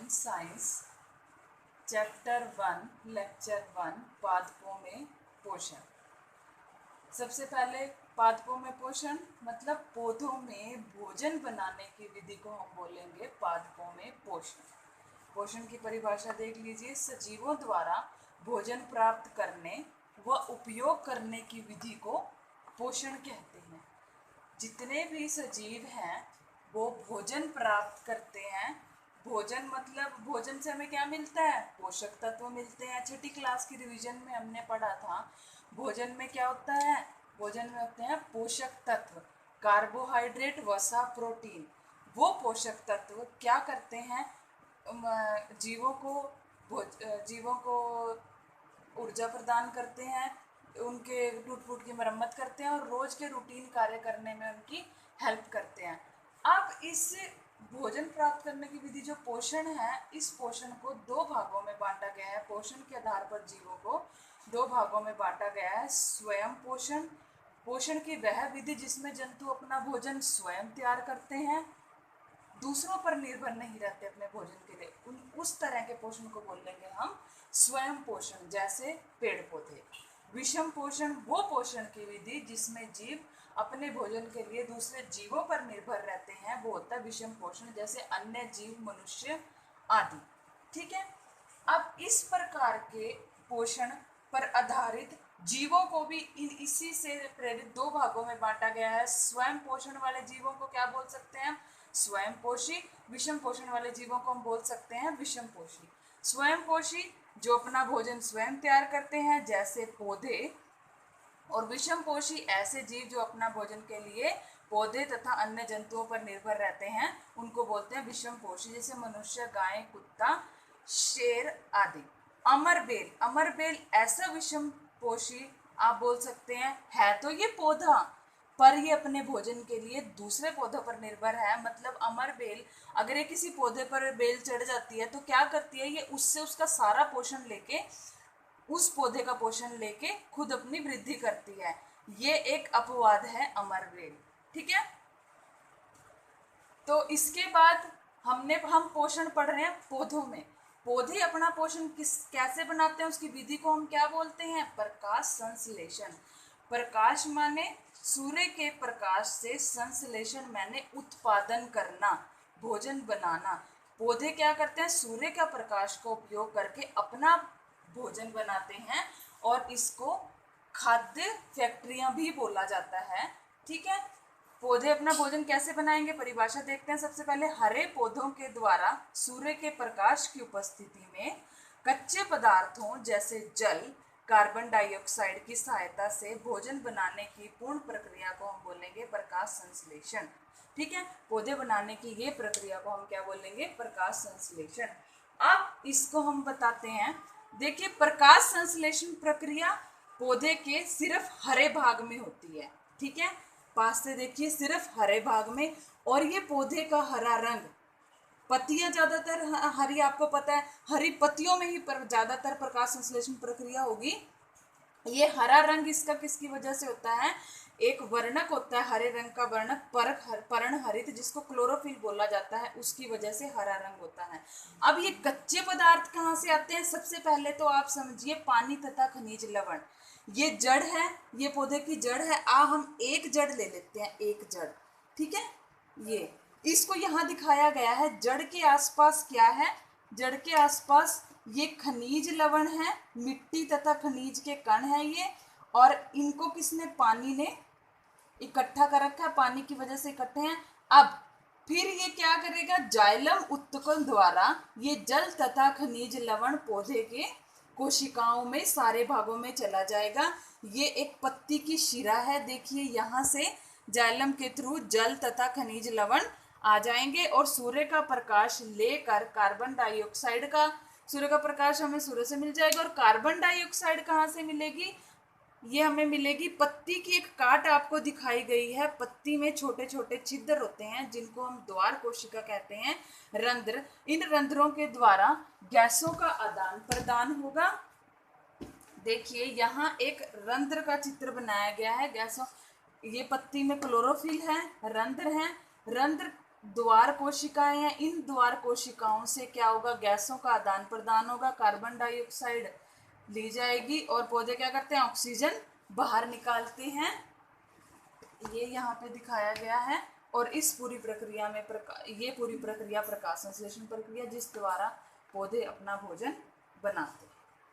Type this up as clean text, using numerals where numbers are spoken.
In science chapter 1 lecture 1 पादपों में पोषण। सबसे पहले पादपों में पोषण मतलब पौधों में भोजन बनाने की विधि को हम बोलेंगे पादपों में पोषण। पोषण की परिभाषा देख लीजिए, सजीवों द्वारा भोजन प्राप्त करने व उपयोग करने की विधि को पोषण कहते हैं। जितने भी सजीव हैं वो भोजन प्राप्त करते हैं। भोजन मतलब भोजन से हमें क्या मिलता है? पोषक तत्व मिलते हैं। छठी क्लास की रिवीजन में हमने पढ़ा था भोजन में क्या होता है। भोजन में होते हैं पोषक तत्व, कार्बोहाइड्रेट, वसा, प्रोटीन। वो पोषक तत्व क्या करते हैं? जीवों को ऊर्जा प्रदान करते हैं, उनके टूट फूट की मरम्मत करते हैं और रोज के रूटीन कार्य करने में उनकी हेल्प करते हैं। अब इस भोजन प्राप्त करने की विधि जो पोषण है, इस पोषण को दो भागों में बांटा गया है। पोषण के आधार पर जीवों को दो भागों में बांटा गया है। स्वयं पोषण, पोषण की वह विधि जिसमें जंतु अपना भोजन स्वयं तैयार करते हैं, दूसरों पर निर्भर नहीं रहते अपने भोजन के लिए। उस तरह के पोषण को बोलेंगे हम स्वयं पोषण, जैसे पेड़ पौधे। विषम पोषण वो पोषण की विधि जिसमें जीव अपने भोजन के लिए दूसरे जीवों पर निर्भर रहते हैं, वो होता है विषम पोषण, जैसे अन्य जीव, मनुष्य आदि। ठीक है। अब इस प्रकार के पोषण पर आधारित जीवों को भी इसी से प्रेरित दो भागों में बांटा गया है। स्वयं पोषण वाले जीवों को क्या बोल सकते हैं? स्वयं पोषी। विषम पोषण वाले जीवों को हम बोल सकते हैं विषम पोषी। स्वयं पोषी जो अपना भोजन स्वयं तैयार करते हैं, जैसे पौधे, और विषम पोषी ऐसे जीव जो अपना भोजन के लिए पौधे तथा अन्य जंतुओं पर निर्भर रहते हैं, उनको बोलते हैं विषम पोषी, जैसे मनुष्य, गाय, कुत्ता, शेर आदि। अमरबेल, अमरबेल ऐसा विषम पोषी आप बोल सकते हैं, है तो ये पौधा पर ये अपने भोजन के लिए दूसरे पौधों पर निर्भर है। मतलब अमरबेल अगर ये किसी पौधे पर बेल चढ़ जाती है तो क्या करती है, ये उससे उसका सारा पोषण लेके, उस पौधे का पोषण लेके खुद अपनी वृद्धि करती है। ये एक अपवाद है अमरबेल। ठीक है। तो इसके बाद हम पोषण पढ़ रहे हैं पौधों में। पौधे अपना पोषण कैसे बनाते हैं, उसकी विधि को हम क्या बोलते हैं? प्रकाश संश्लेषण। प्रकाश माने सूर्य के प्रकाश से, संश्लेषण माने उत्पादन करना, भोजन बनाना। पौधे क्या करते हैं? सूर्य का प्रकाश का उपयोग करके अपना भोजन बनाते हैं और इसको खाद्य फैक्ट्रियां भी बोला जाता है। ठीक है। पौधे अपना भोजन कैसे बनाएंगे, परिभाषा देखते हैं। सबसे पहले हरे पौधों के द्वारा सूर्य के प्रकाश की उपस्थिति में कच्चे पदार्थों जैसे जल, कार्बन डाइऑक्साइड की सहायता से भोजन बनाने की पूर्ण प्रक्रिया को हम बोलेंगे प्रकाश संश्लेषण। ठीक है। पौधे बनाने की ये प्रक्रिया को हम क्या बोलेंगे? प्रकाश संश्लेषण। अब इसको हम बताते हैं। देखिए, प्रकाश संश्लेषण प्रक्रिया पौधे के सिर्फ हरे भाग में होती है। ठीक है। पास से देखिए, सिर्फ हरे भाग में, और ये पौधे का हरा रंग, पत्तियां ज्यादातर हरी, आपको पता है हरी पत्तियों में ही ज्यादातर प्रकाश संश्लेषण प्रक्रिया होगी। ये हरा रंग इसका किसकी वजह से होता है? एक वर्णक होता है हरे रंग का वर्णक, पर्णहरित, जिसको क्लोरोफिल बोला जाता है, उसकी वजह से हरा रंग होता है। अब ये कच्चे पदार्थ कहाँ से आते हैं? सबसे पहले तो आप समझिए पानी तथा खनिज लवण। ये जड़ है, ये पौधे की जड़ है। हम एक जड़ ले लेते हैं, एक जड़। ठीक है। ये इसको यहाँ दिखाया गया है। जड़ के आसपास क्या है? जड़ के आसपास ये खनिज लवण है, मिट्टी तथा खनिज के कण है ये, और इनको किसने? पानी ने इकट्ठा कर रखा है, पानी की वजह से इकट्ठे हैं। अब फिर ये क्या करेगा? जाइलम उत्तकों द्वारा ये जल तथा खनिज लवण पौधे के कोशिकाओं में सारे भागों में चला जाएगा। ये एक पत्ती की शिरा है, देखिए यहाँ से जाइलम के थ्रू जल तथा खनिज लवण आ जाएंगे और सूर्य का प्रकाश लेकर कार्बन डाइऑक्साइड का, सूर्य का प्रकाश हमें सूर्य से मिल जाएगा, और कार्बन डाइऑक्साइड कहाँ से मिलेगी? ये हमें मिलेगी, पत्ती की एक काट आपको दिखाई गई है। पत्ती में छोटे छोटे छिद्र होते हैं जिनको हम द्वार कोशिका कहते हैं, रंध्र। इन रंध्रों के द्वारा गैसों का आदान प्रदान होगा। देखिए यहाँ एक रंध्र का चित्र बनाया गया है गैसों। ये पत्ती में क्लोरोफिल है, रंध्र है। रंध्र द्वार कोशिकाएं हैं, इन द्वार कोशिकाओं से क्या होगा, गैसों का आदान प्रदान होगा, कार्बन डाइऑक्साइड ली जाएगी और पौधे क्या करते हैं, ऑक्सीजन बाहर निकालते हैं। ये यहाँ पे दिखाया गया है। और इस पूरी प्रक्रिया में ये पूरी प्रक्रिया प्रकाश संश्लेषण प्रक्रिया, जिस द्वारा पौधे अपना भोजन बनाते हैं।